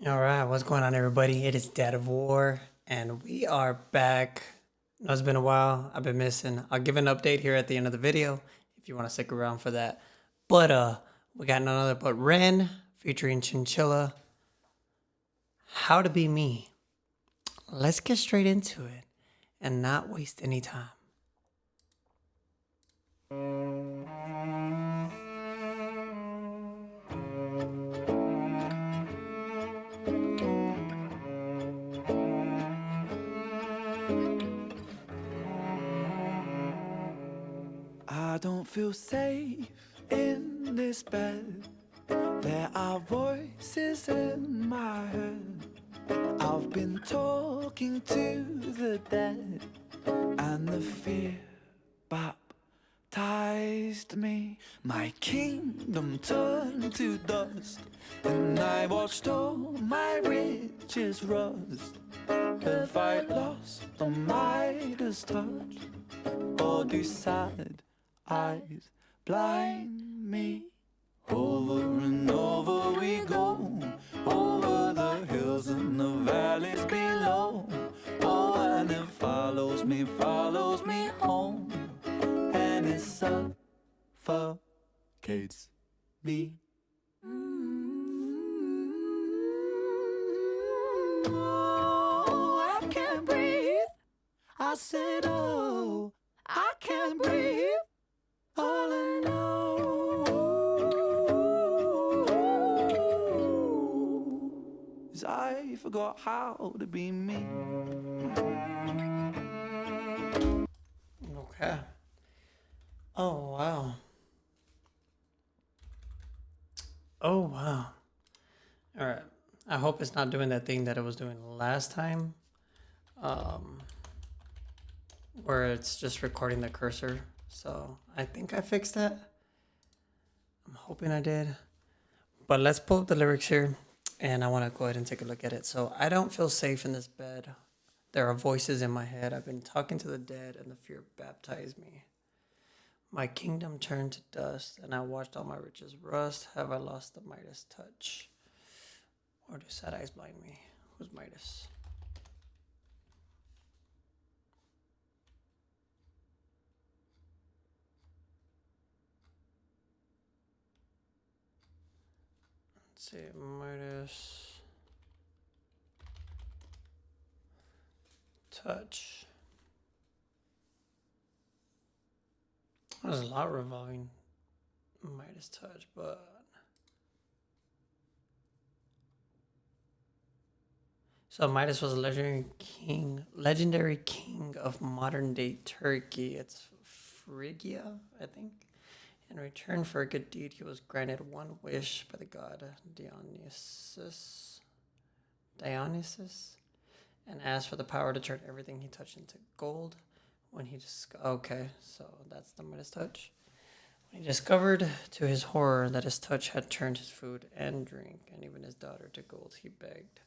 All right, what's going on, everybody? It is Dad of War, and we are back. I know it's been a while. I've been missing. I'll give an update here at the end of the video if you want to stick around for that. But we got none other but Ren featuring Chinchilla. How to be me. Let's get straight into it and not waste any time. I don't feel safe in this bed. There are voices in my head. I've been talking to the dead, and the fear baptized me. My kingdom turned to dust, and I watched all my riches rust. Have I lost the Midas touch, or do sad eyes blind me? Over and over we go, over the hills and the valleys below. Oh, and it follows me home, and it suffocates me. Oh, I can't breathe. I said, oh, I can't breathe. All I know is I forgot how to be me. Okay. Oh, wow. Oh, wow. All right. I hope it's not doing that thing that it was doing last time. Where it's just recording the cursor. So I think I fixed that. I'm hoping I did. But let's pull up the lyrics here, and I want to go ahead and take a look at it. So I don't feel safe in this bed. There are voices in my head. I've been talking to the dead, and the fear baptized me. My kingdom turned to dust, and I watched all my riches rust. Have I lost the Midas touch? Or do sad eyes blind me? Who's Midas? Let's see, Midas touch. There's a lot revolving Midas touch, but so Midas was a legendary king of modern day Turkey. It's Phrygia, I think. In return for a good deed, he was granted one wish by the god Dionysus, and asked for the power to turn everything he touched into gold. When he okay, so that's the Midas touch. When he discovered to his horror that his touch had turned his food and drink, and even his daughter, to gold, he begged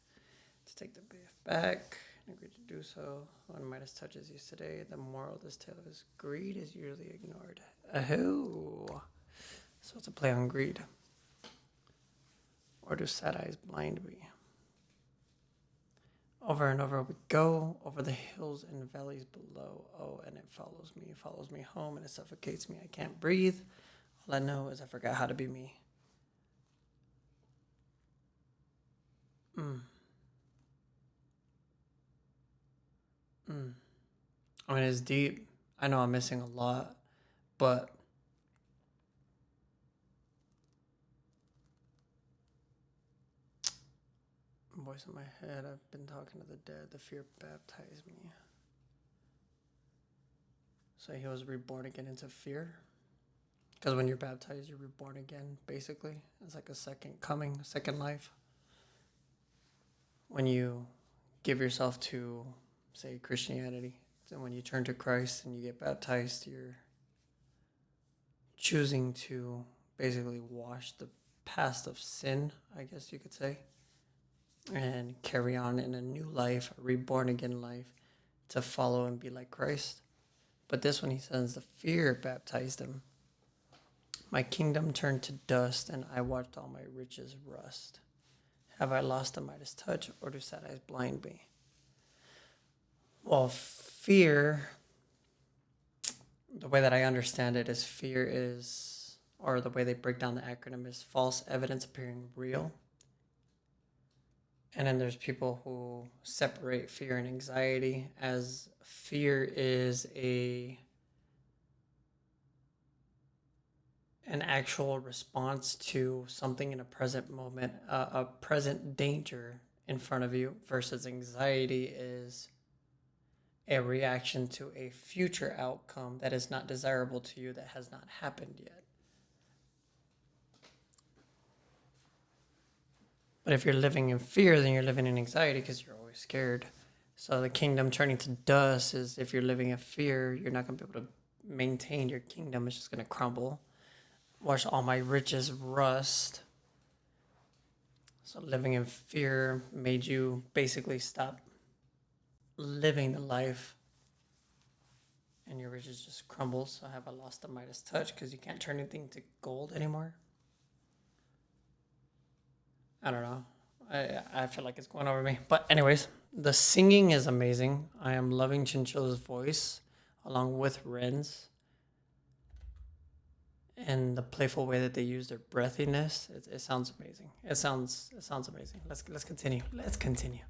to take the gift back and agreed to do so. When Midas touches used today, the moral of this tale is greed is usually ignored. Oh, so it's a play on greed. Or do sad eyes blind me? Over and over we go, over the hills and valleys below. Oh, and it follows me home, and it suffocates me. I can't breathe. All I know is I forgot how to be me. I mean, it's deep. I know I'm missing a lot, but voice in my head, I've been talking to the dead. The fear baptized me. So he was reborn again into fear. Because when you're baptized, you're reborn again, basically. It's like a second coming, a second life. When you give yourself to, say, Christianity, and when you turn to Christ and you get baptized, you're choosing to basically wash the past of sin, I guess you could say, and carry on in a new life, a reborn again life, to follow and be like Christ. But this one, he says, the fear baptized him. My kingdom turned to dust, and I watched all my riches rust. Have I lost the Midas touch, or do sad eyes blind me? Well, fear, the way that I understand it is fear is, or the way they break down the acronym is false evidence appearing real. And then there's people who separate fear and anxiety as fear is an actual response to something in a present moment, a present danger in front of you, versus anxiety is a reaction to a future outcome that is not desirable to you, that has not happened yet. But if you're living in fear, then you're living in anxiety because you're always scared. So the kingdom turning to dust is, if you're living in fear, you're not going to be able to maintain your kingdom. It's just going to crumble. Watch all my riches rust. So living in fear made you basically stop living the life, and your riches just crumble. So have I lost the Midas touch because you can't turn anything to gold anymore? I don't know. I feel like it's going over me. But anyways, the singing is amazing. I am loving Chinchilla's voice along with Ren's. And the playful way that they use their breathiness, it sounds amazing. It sounds amazing. Let's continue. Let's continue.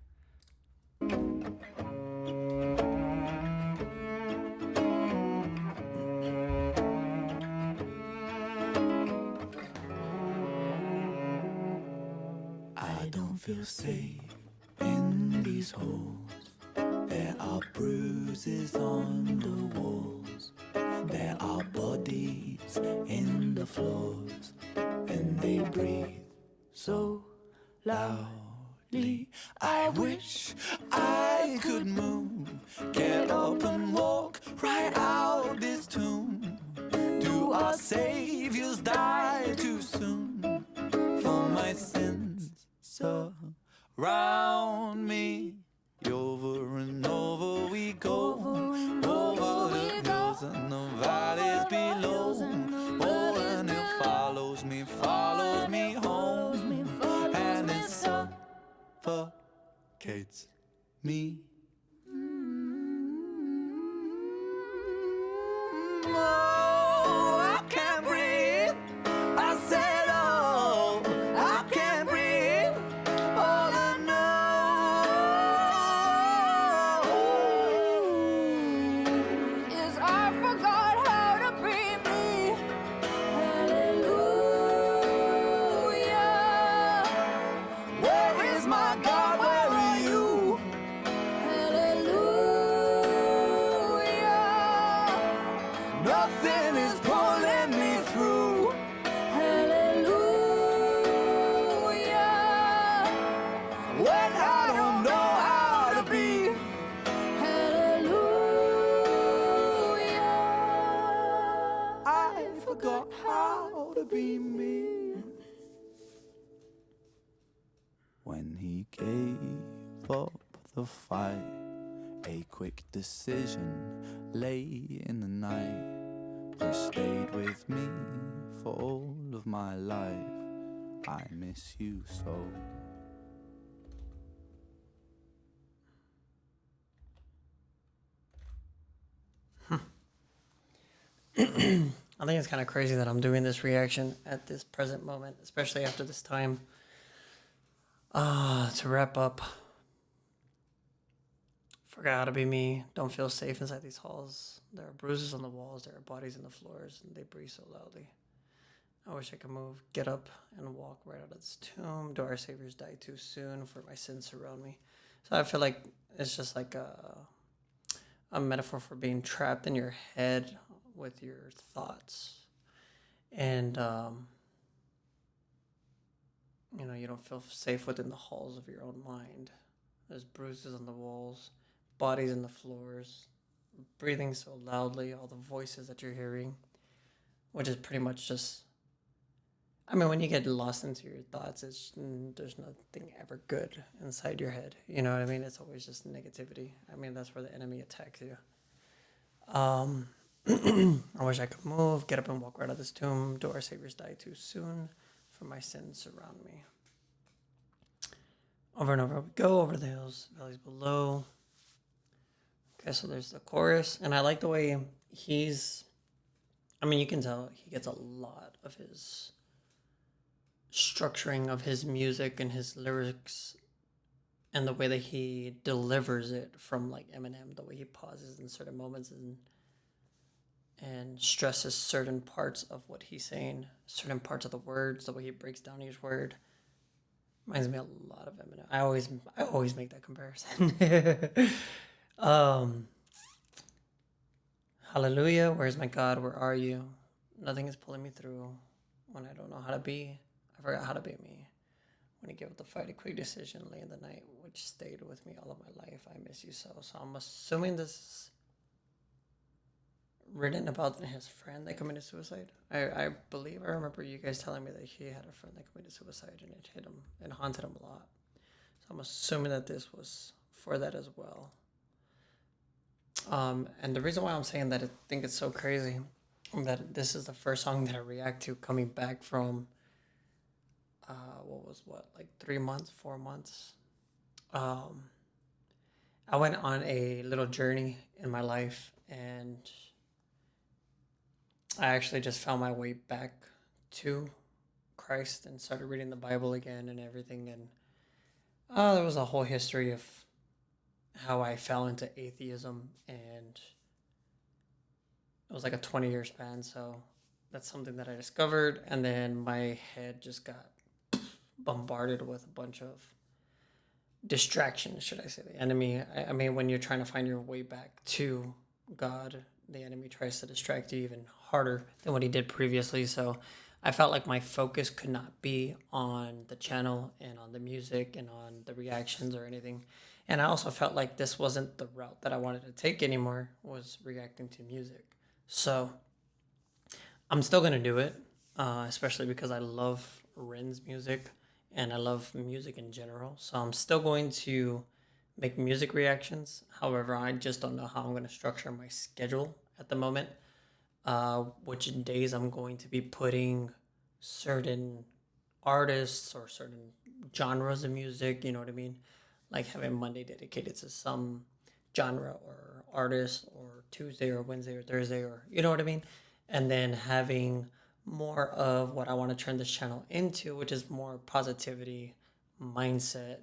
I don't feel safe in these halls. There are bruises on the walls. There are bodies in the floors, and they breathe so loudly. I wish I could move, get up and walk right out this tomb. Do our saviors die too soon? For my sins surround me. Over and over we go, over the hills and the valleys below. Oh, and it follows me home, and it suffocates me. Oh, I can't breathe. I said, oh, I can't breathe. All I know is I forgot how to breathe me. Hallelujah. Where is my God? Where are you? Hallelujah. Nothing is pulling me through. Hallelujah. When I don't know how to be. Hallelujah. I forgot how to be me. When he gave up the fight, a quick decision late in the night. You stayed with me for all of my life. I miss you so. I think it's kind of crazy that I'm doing this reaction at this present moment, especially after this time. To wrap up, forgot how to be me. Don't feel safe inside these halls. There are bruises on the walls. There are bodies on the floors, and they breathe so loudly. I wish I could move, get up, and walk right out of this tomb. Do our saviors die too soon? For my sins surround me. So I feel like it's just like a metaphor for being trapped in your head with your thoughts. And, you don't feel safe within the halls of your own mind. There's bruises on the walls, bodies on the floors, breathing so loudly, all the voices that you're hearing, which is pretty much just, when you get lost into your thoughts, there's nothing ever good inside your head. You know what I mean? It's always just negativity. That's where the enemy attacks you. I wish I could move, get up and walk right out of this tomb. Do our saviors die too soon? For my sins surround me. Over and over we go, over the hills, valleys below. Okay, so there's the chorus, and I like the way he's. I mean, you can tell he gets a lot of his structuring of his music and his lyrics and the way that he delivers it from like Eminem, the way he pauses in certain moments and stresses certain parts of what he's saying, certain parts of the words, the way he breaks down each word. Reminds me a lot of Eminem. I always make that comparison. um, Hallelujah, where's my God? Where are you? Nothing is pulling me through when I don't know how to be. I forgot how to be me. When you give up the fight, a quick decision, lay in the night, which stayed with me all of my life. I miss you so. So I'm assuming this is written about his friend that committed suicide. I believe I remember you guys telling me that he had a friend that committed suicide and it hit him and haunted him a lot. So I'm assuming that this was for that as well. And the reason why I'm saying that I think it's so crazy that this is the first song that I react to coming back from like 3 months, 4 months. I went on a little journey in my life and I actually just found my way back to Christ and started reading the Bible again and everything. And there was a whole history of how I fell into atheism, and it was like a 20-year span. So that's something that I discovered. And then my head just got bombarded with a bunch of distractions, should I say. The enemy, I mean, when you're trying to find your way back to God, the enemy tries to distract you even harder than what he did previously. So I felt like my focus could not be on the channel and on the music and on the reactions or anything. And I also felt like this wasn't the route that I wanted to take anymore, was reacting to music. So I'm still going to do it, especially because I love Ren's music and I love music in general. So I'm still going to make music reactions. However, I just don't know how I'm going to structure my schedule at the moment. Which days I'm going to be putting certain artists or certain genres of music, you know what I mean? Like having Monday dedicated to some genre or artist, or Tuesday or Wednesday or Thursday, or you know what I mean? And then having more of what I want to turn this channel into, which is more positivity, mindset,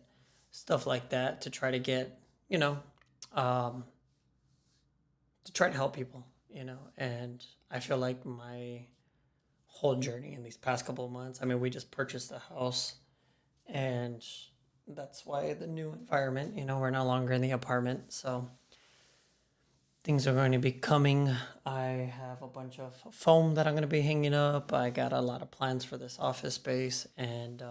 stuff like that, to try to get, you know, um, to try to help people, you know. And I feel like my whole journey in these past couple of months, I mean, we just purchased a house, and that's why the new environment, you know, we're no longer in the apartment. So things are going to be coming. I have a bunch of foam that I'm going to be hanging up. I got a lot of plans for this office space. And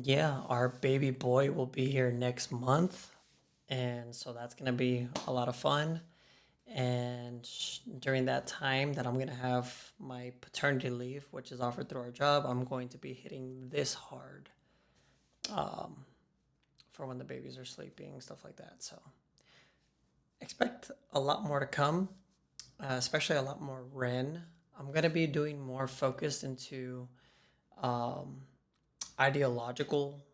yeah, our baby boy will be here next month. And so that's going to be a lot of fun. And during that time that I'm going to have my paternity leave, which is offered through our job, I'm going to be hitting this hard for when the babies are sleeping, stuff like that. So expect a lot more to come, especially a lot more Ren. I'm going to be doing more focused into ideological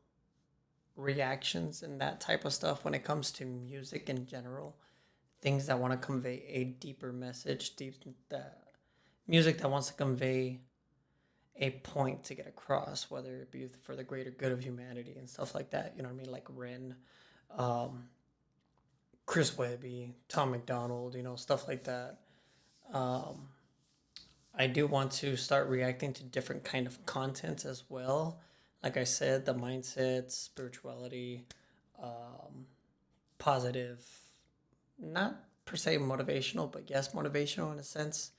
reactions and that type of stuff when it comes to music in general. Things that want to convey a deeper message, music that wants to convey a point to get across, whether it be for the greater good of humanity and stuff like that. You know what I mean? Like Ren, Chris Webby, Tom McDonald, you know, stuff like that. I do want to start reacting to different kind of content as well. Like I said, the mindset, spirituality, positive, not per se motivational, but yes, motivational in a sense,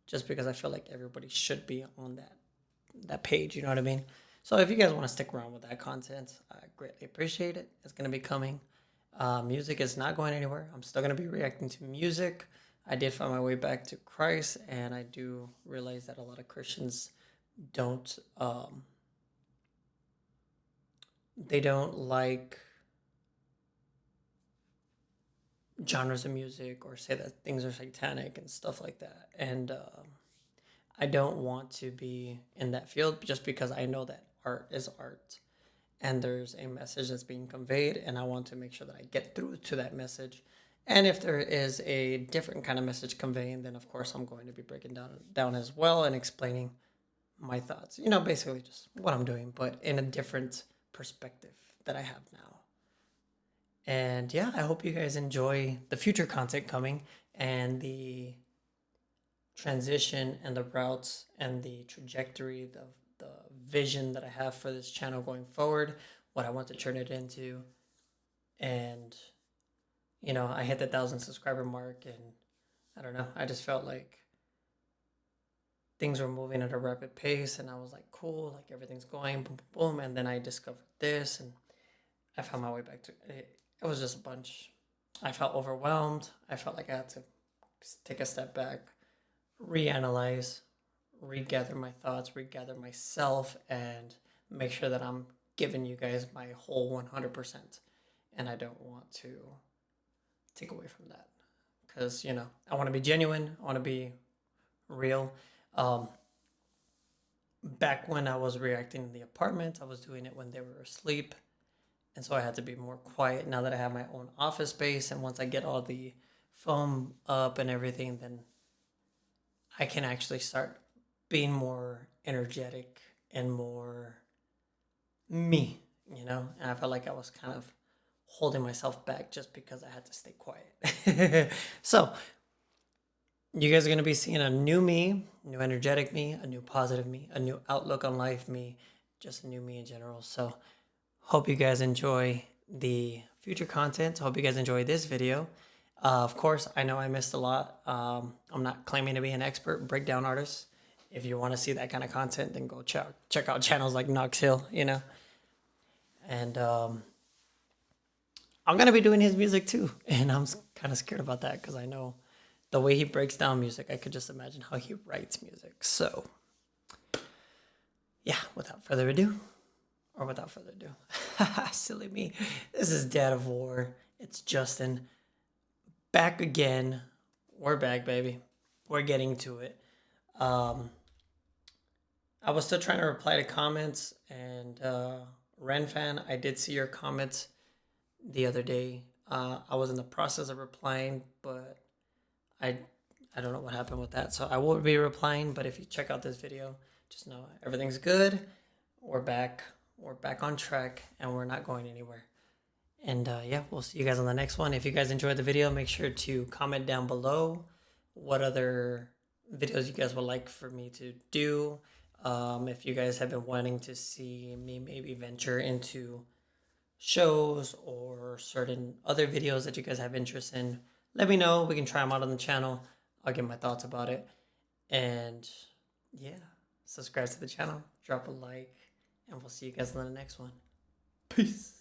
just because I feel like everybody should be on that page, you know what I mean? So if you guys want to stick around with that content, I greatly appreciate it. It's going to be coming. Music is not going anywhere. I'm still going to be reacting to music. I did find my way back to Christ, and I do realize that a lot of Christians don't they don't like genres of music or say that things are satanic and stuff like that. And I don't want to be in that field just because I know that art is art. and there's a message that's being conveyed, and I want to make sure that I get through to that message. And if there is a different kind of message conveying, then of course I'm going to be breaking down as well and explaining my thoughts. You know, basically just what I'm doing, but in a different perspective that I have now. And yeah, I hope you guys enjoy the future content coming and the transition and the routes and the trajectory, the vision that I have for this channel going forward, what I want to turn it into. And, you know, I hit the 1,000 subscriber mark, and I don't know, I just felt like things were moving at a rapid pace, and I was like, cool, like everything's going, boom, boom, boom. And then I discovered this, and I found my way back to it. It was just a bunch. I felt overwhelmed. I felt like I had to take a step back, reanalyze, regather my thoughts, regather myself, and make sure that I'm giving you guys my whole 100%. And I don't want to take away from that, because, you know, I want to be genuine. I want to be real. Back when I was reacting in the apartment, I was doing it when they were asleep. And so I had to be more quiet now that I have my own office space. And once I get all the foam up and everything, then I can actually start being more energetic and more me, you know? And I felt like I was kind of holding myself back just because I had to stay quiet. So you guys are going to be seeing a new me, new energetic me, a new positive me, a new outlook on life me, just a new me in general. So hope you guys enjoy the future content. Hope you guys enjoy this video. Of course, I know I missed a lot. I'm not claiming to be an expert breakdown artist. If you want to see that kind of content, then go check out channels like Knox Hill, you know. And I'm going to be doing his music too. And I'm kind of scared about that because I know the way he breaks down music, I could just imagine how he writes music. So, yeah, without further ado, silly me. This is Dad of War. It's Justin. Back again. We're back, baby. We're getting to it. I was still trying to reply to comments, and Ren fan, I did see your comments the other day. I was in the process of replying, but I don't know what happened with that. So I will be replying, but if you check out this video, just know everything's good. We're back. We're back on track, and we're not going anywhere. And yeah, we'll see you guys on the next one. If you guys enjoyed the video, make sure to comment down below what other videos you guys would like for me to do. If you guys have been wanting to see me maybe venture into shows or certain other videos that you guys have interest in, let me know. We can try them out on the channel. I'll give my thoughts about it. And yeah, subscribe to the channel, drop a like, and we'll see you guys on the next one. Peace.